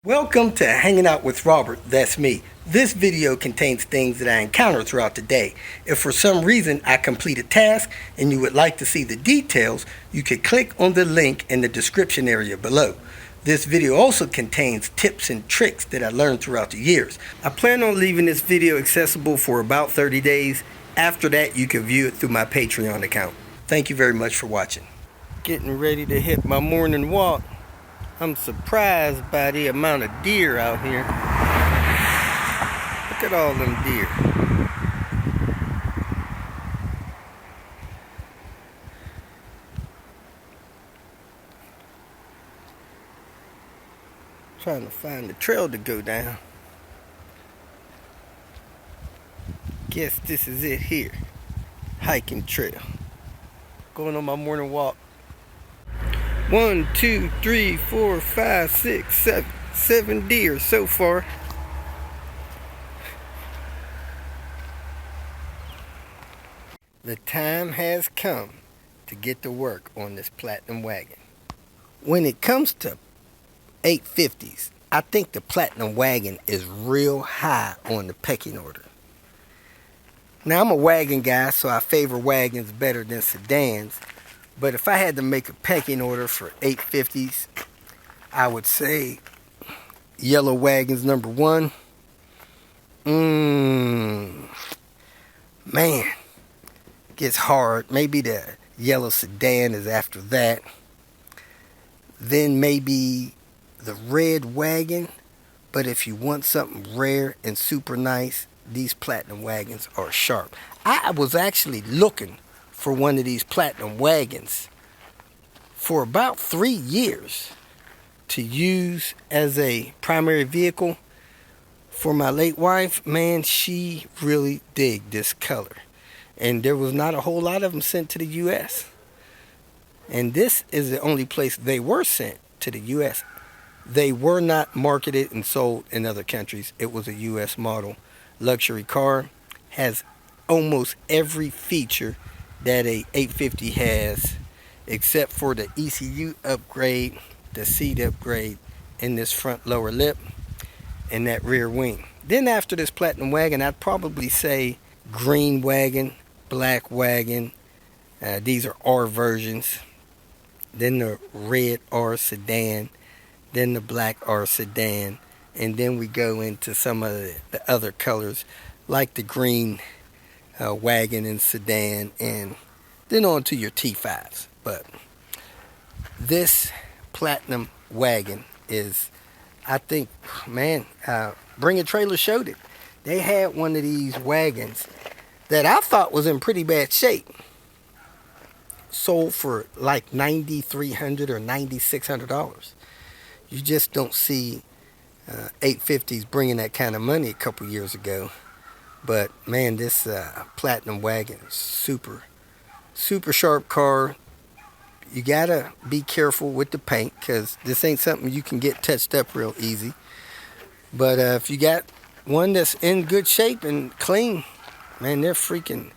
Welcome to Hanging Out with Robert, that's me. This video contains things that I encounter throughout the day. If for some reason I complete a task and you would like to see the details, you can click on the link in the description area below. This video also contains tips and tricks that I learned throughout the years. I plan on leaving this video accessible for about 30 days. After that, you can view it through my Patreon account. Thank you very much for watching. Getting ready to hit my morning walk. I'm surprised by the amount of deer out here. Look at all them deer. Trying to find the trail to go down. Guess this is it here. Hiking trail. Going on my morning walk. 1, 2, 3, 4, 5, 6, 7. 7 deer so far. The time has come to get to work on this Platinum wagon. When it comes to 850s, I think the Platinum wagon is real high on the pecking order. Now, I'm a wagon guy, so I favor wagons better than sedans. But if I had to make a pecking order for 850s, I would say yellow wagon's number 1. Man, gets hard. Maybe the yellow sedan is after that. Then maybe the red wagon. But if you want something rare and super nice, these Platinum wagons are sharp. I was actually looking for one of these Platinum wagons for about 3 years to use as a primary vehicle for my late wife. Man, she really digged this color. And there was not a whole lot of them sent to the U.S. And this is the only place they were sent to the U.S. They were not marketed and sold in other countries. It was a U.S. model luxury car. Has almost every feature that a 850 has, except for the ECU upgrade, the seat upgrade, and this front lower lip, and that rear wing. Then after this Platinum wagon, I'd probably say green wagon, black wagon. These are R versions. Then the red R sedan, then the black R sedan, and then we go into some of the other colors, like the green wagon and sedan, and then on to your T5s. But this Platinum wagon is, I think, man, Bring a Trailer showed it. They had one of these wagons that I thought was in pretty bad shape. Sold for like $9,300 or $9,600. You just don't see 850s bringing that kind of money a couple years ago. But man, this Platinum wagon is super sharp car. You gotta be careful with the paint, because this ain't something you can get touched up real easy. But if you got one that's in good shape and clean, man, they're freaking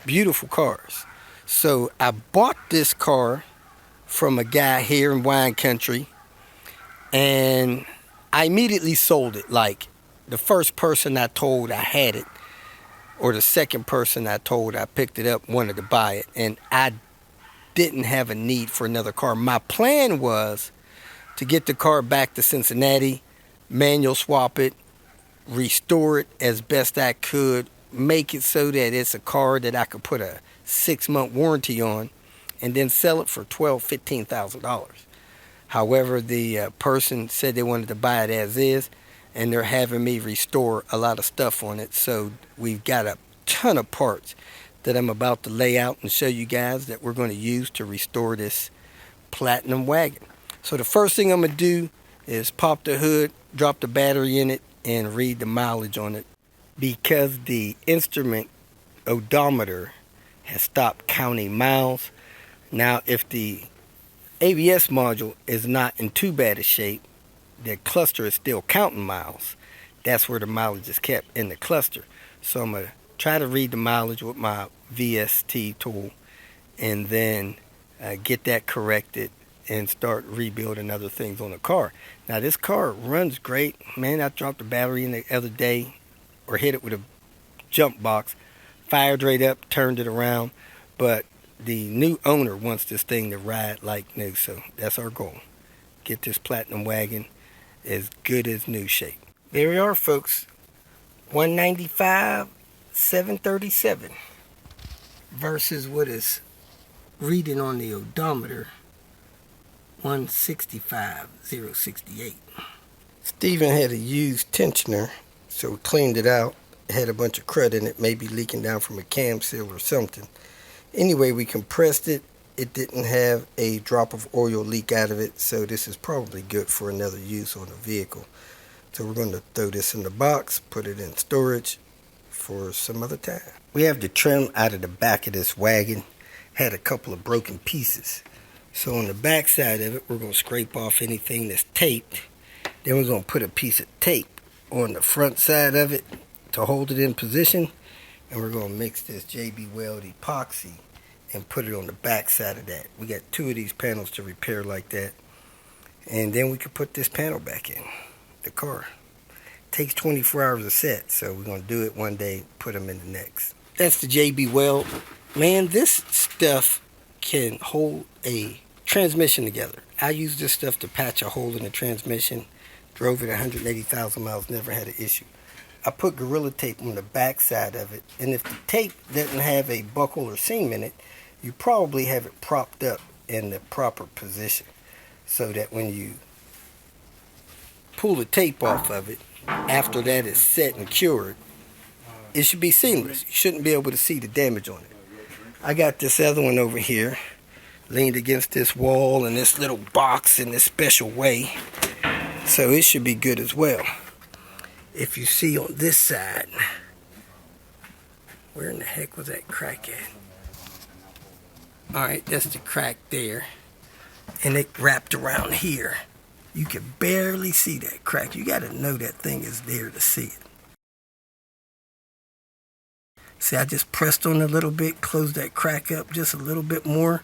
beautiful cars. So I bought this car from a guy here in wine country, and I immediately sold it. Like, the first person I told I had it, or the second person I told I picked it up, wanted to buy it. And I didn't have a need for another car. My plan was to get the car back to Cincinnati, manual swap it, restore it as best I could, make it so that it's a car that I could put a 6-month warranty on, and then sell it for $12,000, $15,000. However, the person said they wanted to buy it as is, and they're having me restore a lot of stuff on it. So we've got a ton of parts that I'm about to lay out and show you guys that we're going to use to restore this Platinum wagon. So the first thing I'm going to do is pop the hood, drop the battery in it, and read the mileage on it, because the instrument odometer has stopped counting miles. Now, if the ABS module is not in too bad a shape, the cluster is still counting miles. That's where the mileage is kept, in the cluster. So I'm going to try to read the mileage with my VST tool, and then get that corrected and start rebuilding other things on the car. Now this car runs great. Man, I dropped the battery in the other day, or hit it with a jump box, fired right up, turned it around. But the new owner wants this thing to ride like new, so that's our goal. Get this Platinum wagon as good as new shape. There we are, folks. 195, 737 versus what is reading on the odometer, 165, 068. Steven had a used tensioner, so we cleaned it out. It had a bunch of crud in it, maybe leaking down from a cam seal or something. Anyway, we compressed it. It didn't have a drop of oil leak out of it, so this is probably good for another use on the vehicle. So we're going to throw this in the box, put it in storage for some other time. We have the trim out of the back of this wagon. Had a couple of broken pieces. So on the back side of it, we're going to scrape off anything that's taped. Then we're going to put a piece of tape on the front side of it to hold it in position. And we're going to mix this JB Weld epoxy and put it on the back side of that. We got 2 of these panels to repair like that. And then we can put this panel back in the car. Takes 24 hours a set, so we're going to do it one day, put them in the next. That's the JB Weld. Man, this stuff can hold a transmission together. I used this stuff to patch a hole in the transmission. Drove it 180,000 miles, never had an issue. I put Gorilla Tape on the back side of it, and if the tape doesn't have a buckle or seam in it, you probably have it propped up in the proper position so that when you pull the tape off of it, after that is set and cured, it should be seamless. You shouldn't be able to see the damage on it. I got this other one over here, leaned against this wall in this little box in this special way, so it should be good as well. If you see on this side, where in the heck was that crack at? Alright, that's the crack there, and it wrapped around here. You can barely see that crack. You got to know that thing is there to see it. See, I just pressed on a little bit, closed that crack up just a little bit more.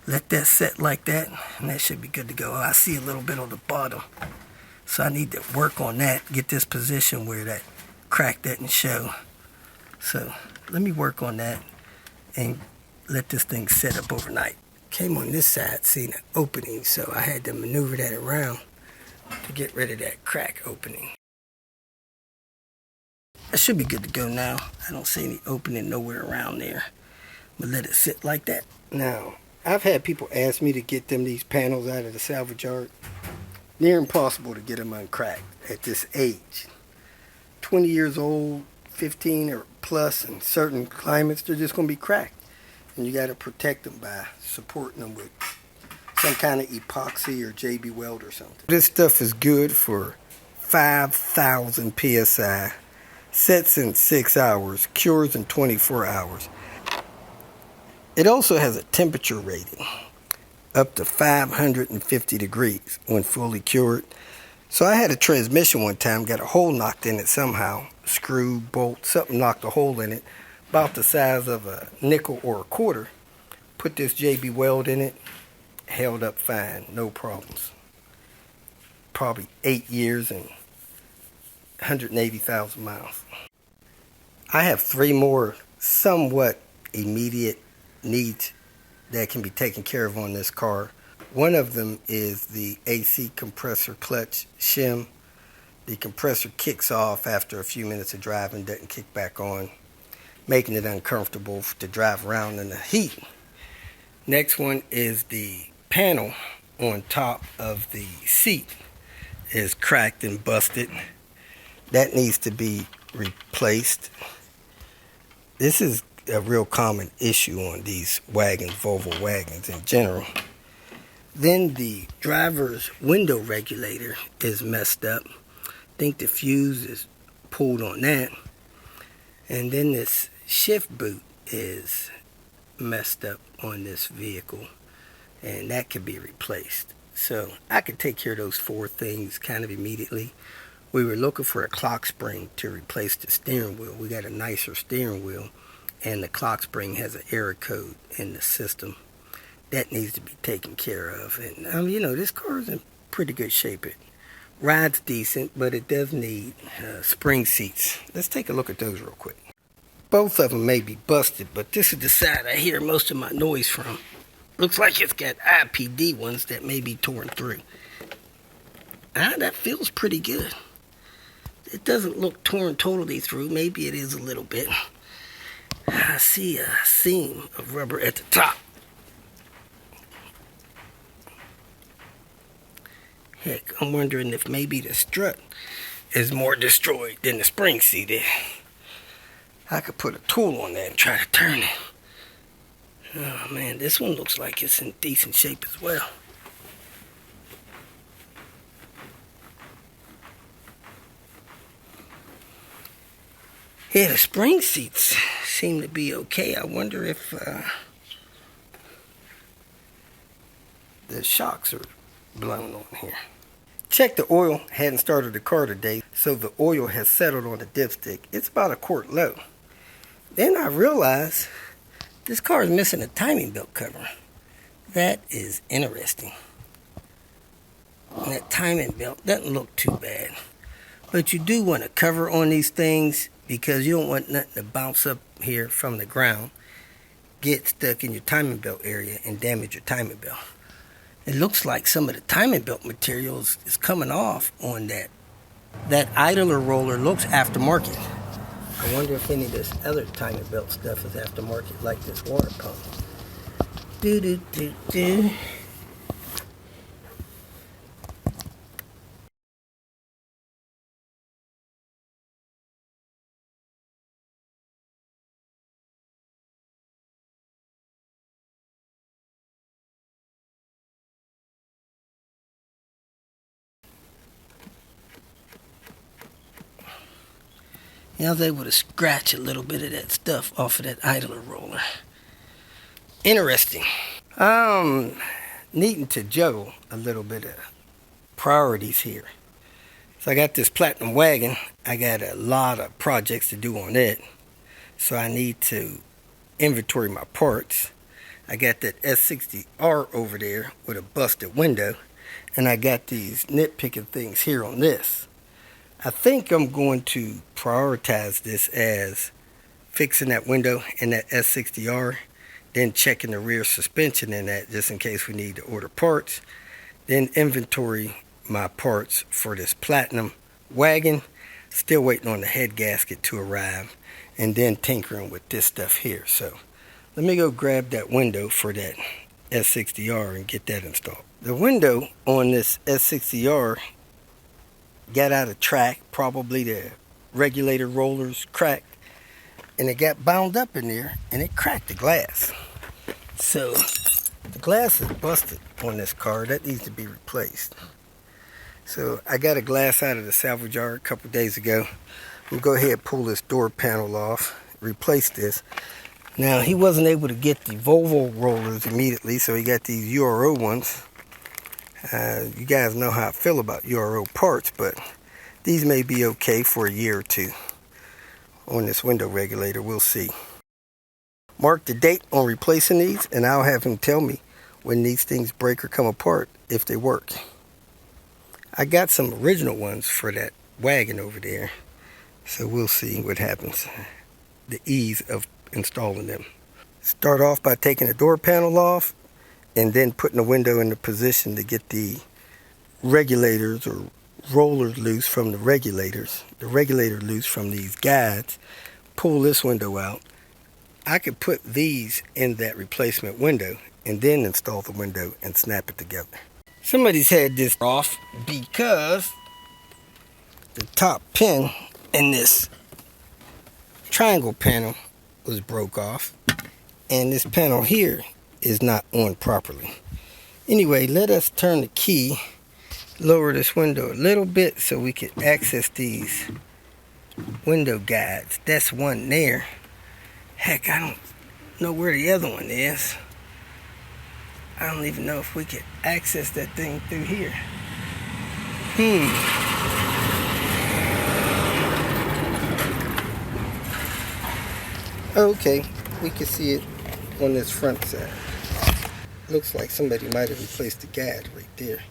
Let that set like that, and that should be good to go. I see a little bit on the bottom. So I need to work on that, get this position where that crack doesn't show. So let me work on that and let this thing set up overnight. Came on this side, seen an opening, so I had to maneuver that around to get rid of that crack opening. That should be good to go now. I don't see any opening nowhere around there. But let it sit like that. Now, I've had people ask me to get them these panels out of the salvage yard. Near impossible to get them uncracked at this age. 20 years old, 15 or plus, in certain climates, they're just going to be cracked. And you got to protect them by supporting them with some kind of epoxy or JB Weld or something. This stuff is good for 5,000 PSI. Sets in 6 hours, cures in 24 hours. It also has a temperature rating, up to 550 degrees when fully cured. So I had a transmission one time, got a hole knocked in it somehow, screw, bolt, something knocked a hole in it, about the size of a nickel or a quarter. Put this JB Weld in it, held up fine, no problems. Probably 8 years and 180,000 miles. I have 3 more somewhat immediate needs that can be taken care of on this car. One of them is the AC compressor clutch shim. The compressor kicks off after a few minutes of driving, doesn't kick back on, making it uncomfortable to drive around in the heat. Next one is the panel on top of the seat is cracked and busted. That needs to be replaced. This is a real common issue on these wagons, Volvo wagons in general. Then the driver's window regulator is messed up. I think the fuse is pulled on that. And then this shift boot is messed up on this vehicle, and that could be replaced. So I could take care of those 4 things kind of immediately. We were looking for a clock spring to replace the steering wheel. We got a nicer steering wheel, and the clock spring has an error code in the system. that needs to be taken care of. And you know, this car is in pretty good shape. It rides decent, but it does need spring seats. Let's take a look at those real quick. Both of them may be busted, but this is the side I hear most of my noise from. Looks like it's got IPD ones that may be torn through. That feels pretty good. It doesn't look torn totally through. Maybe it is a little bit. I see a seam of rubber at the top. Heck, I'm wondering if maybe the strut is more destroyed than the spring seat is. I could put a tool on that and try to turn it. Oh man, this one looks like it's in decent shape as well. Yeah, the spring seats seem to be okay. I wonder if the shocks are blown on here. Check the oil. Hadn't started the car today, so the oil has settled on the dipstick. It's about a quart low. Then I realized this car is missing a timing belt cover. That is interesting. And that timing belt doesn't look too bad. But you do want a cover on these things because you don't want nothing to bounce up here from the ground, get stuck in your timing belt area, and damage your timing belt. It looks like some of the timing belt materials is coming off on that. That idler roller looks aftermarket. I wonder if any of this other timing belt stuff is aftermarket, like this water pump. Do. I was able to scratch a little bit of that stuff off of that idler roller. Interesting. Needing to juggle a little bit of priorities here. So I got this platinum wagon. I got a lot of projects to do on it. So I need to inventory my parts. I got that S60R over there with a busted window. And I got these nitpicking things here on this. I think I'm going to prioritize this as fixing that window in that S60R, then checking the rear suspension in that just in case we need to order parts, then inventory my parts for this platinum wagon, still waiting on the head gasket to arrive, and then tinkering with this stuff here. So let me go grab that window for that S60R and get that installed. The window on this S60R got out of track, probably the regulator rollers cracked, and it got bound up in there and it cracked the glass. So the glass is busted on this car. That needs to be replaced. So I got a glass out of the salvage yard a couple days ago. I'm gonna go ahead and pull this door panel off, replace this. Now he wasn't able to get the Volvo rollers immediately, so he got these URO ones. You guys know how I feel about URO parts, but these may be okay for a year or two on this window regulator. We'll see. Mark the date on replacing these, and I'll have him tell me when these things break or come apart if they work. I got some original ones for that wagon over there, so we'll see what happens. The ease of installing them. Start off by taking the door panel off, and then putting the window in the position to get the regulators or rollers loose from the regulator loose from these guides. Pull this window out. I could put these in that replacement window and then install the window and snap it together. Somebody's had this off because the top pin in this triangle panel was broke off, and this panel here is not on properly. Anyway, let us turn the key, lower this window a little bit so we can access these window guides. That's one there. Heck, I don't know where the other one is. I don't even know if we can access that thing through here. Okay, we can see it on this front side. Looks like somebody might have replaced the guide right there.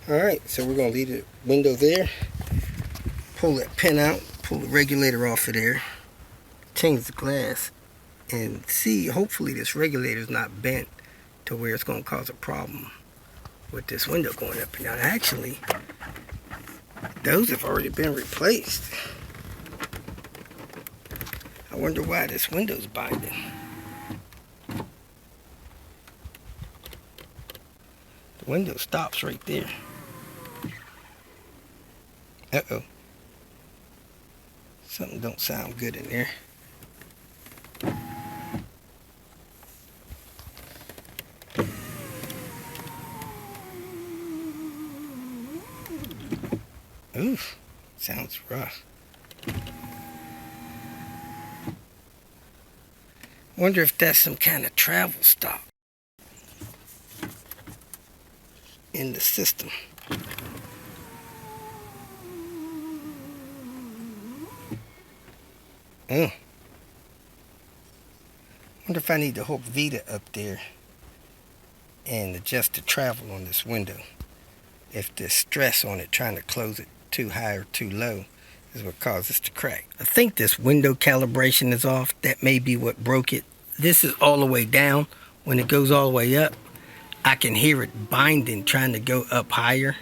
Alright, so we're going to leave the window there. Pull that pin out. Pull the regulator off of there. Change the glass. And see, hopefully this regulator is not bent to where it's going to cause a problem with this window going up and down. Actually, those have already been replaced. I wonder why this window's binding. The window stops right there. Uh-oh. Something don't sound good in there. Oof, sounds rough. Wonder if that's some kind of travel stop in the system. Oh. Wonder if I need to hook Vita up there and adjust the travel on this window. If the stress on it trying to close it too high or too low is what causes it to crack. I think this window calibration is off. That may be what broke it. This is all the way down. When it goes all the way up, I can hear it binding, trying to go up higher.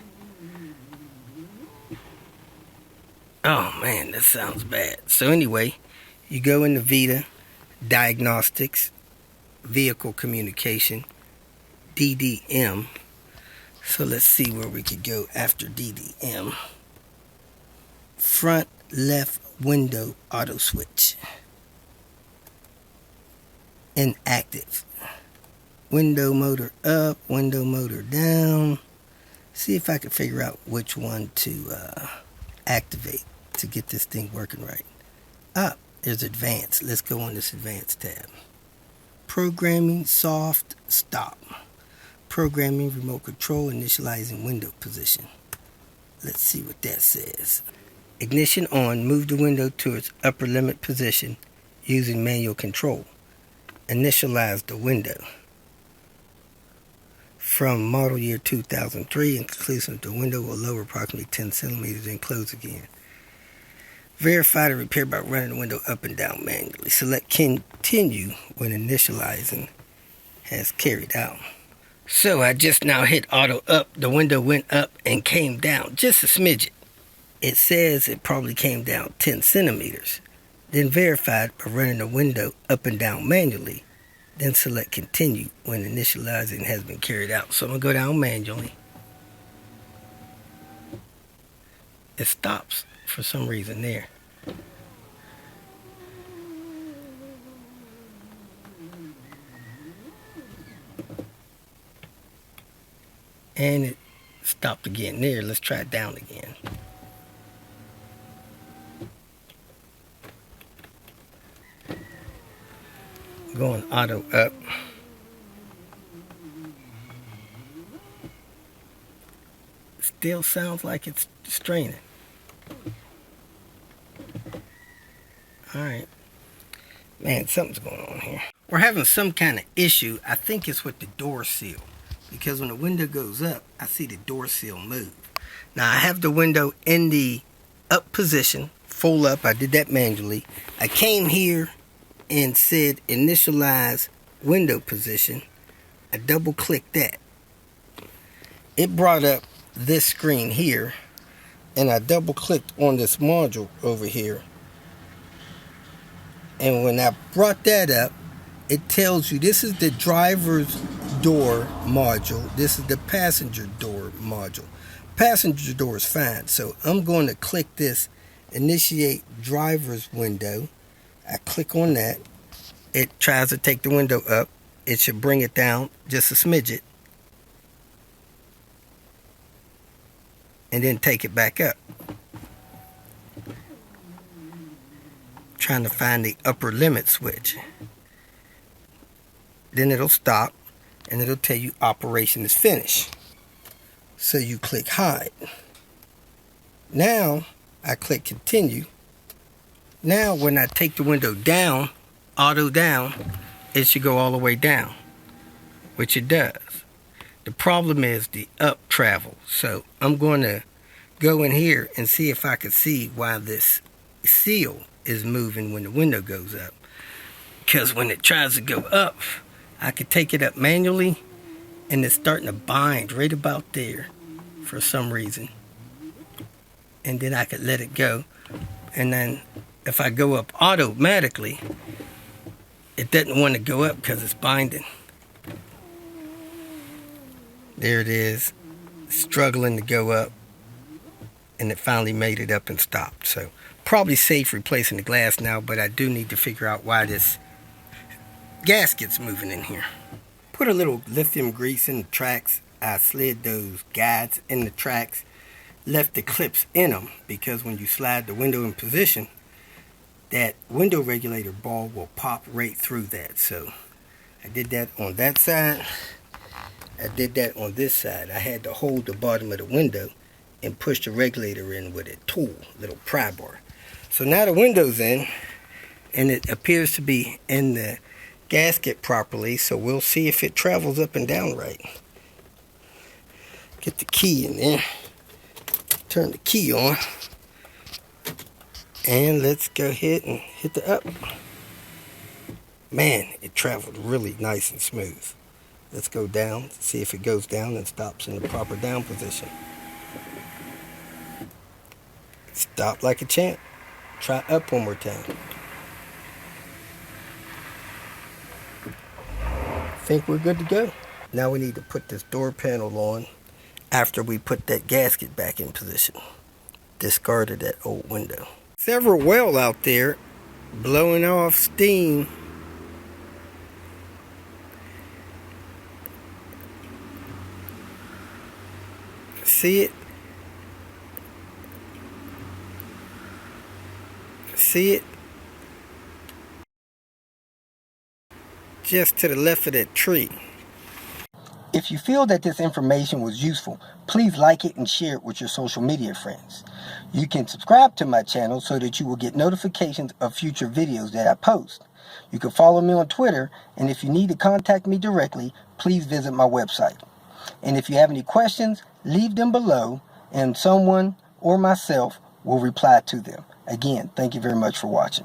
Oh man, that sounds bad. So anyway, you go into Vita, Diagnostics, Vehicle Communication, DDM. So let's see where we could go after DDM. Front left window auto switch. Inactive. Window motor up, window motor down. See if I can figure out which one to activate to get this thing working right. Ah, there's advanced. Let's go on this advanced tab. Programming soft stop. Programming remote control initializing window position. Let's see what that says. Ignition on. Move the window to its upper limit position using manual control. Initialize the window. From model year 2003, inclusive, the window will lower approximately 10 centimeters and close again. Verify the repair by running the window up and down manually. Select continue when initializing has carried out. So I just now hit auto up. The window went up and came down just a smidget. It says it probably came down 10 centimeters. Then verified by running the window up and down manually. Then select continue when initializing has been carried out. So I'm going to go down manually. It stops for some reason there. And it stopped again there. Let's try it down again. Going auto up. Still sounds like it's straining. Alright. Man, something's going on here. We're having some kind of issue. I think it's with the door seal. Because when the window goes up, I see the door seal move. Now, I have the window in the up position, full up. I did that manually. I came here and said initialize window position. I double clicked that. It brought up this screen here. And I double clicked on this module over here. And when I brought that up, it tells you this is the driver's door module. This is the passenger door module. Passenger door is fine. So I'm going to click this initiate driver's window. I click on that. It tries to take the window up. It should bring it down just a smidget. And then take it back up. Trying to find the upper limit switch. Then it'll stop and it'll tell you operation is finished. So you click hide. Now I click continue. Now when I take the window down, auto down, it should go all the way down, which it does. The problem is the up travel. So I'm going to go in here and see if I can see why this seal is moving when the window goes up. Because when it tries to go up, I could take it up manually and it's starting to bind right about there for some reason. And then I could let it go. And then if I go up automatically, it doesn't want to go up because it's binding. There it is, struggling to go up, and it finally made it up and stopped. So probably safe replacing the glass now, but I do need to figure out why this gasket's moving in here. Put a little lithium grease in the tracks. I slid those guides in the tracks, left the clips in them, because when you slide the window in position, that window regulator ball will pop right through that. So I did that on that side. I did that on this side. I had to hold the bottom of the window and push the regulator in with a tool, little pry bar. So now the window's in, and it appears to be in the gasket properly, so we'll see if it travels up and down right. Get the key in there, turn the key on, and let's go ahead and hit the up. Man, it traveled really nice and smooth. Let's go down, see if it goes down and stops in the proper down position. Stop like a champ. Try up one more time. Think we're good to go. Now we need to put this door panel on after we put that gasket back in position. Discarded that old window. Several well out there blowing off steam. See it? See it? Just to the left of that tree. If you feel that this information was useful, please like it and share it with your social media friends. You can subscribe to my channel so that you will get notifications of future videos that I post. You can follow me on Twitter, and if you need to contact me directly, please visit my website. And if you have any questions, leave them below, and someone or myself will reply to them. Again, thank you very much for watching.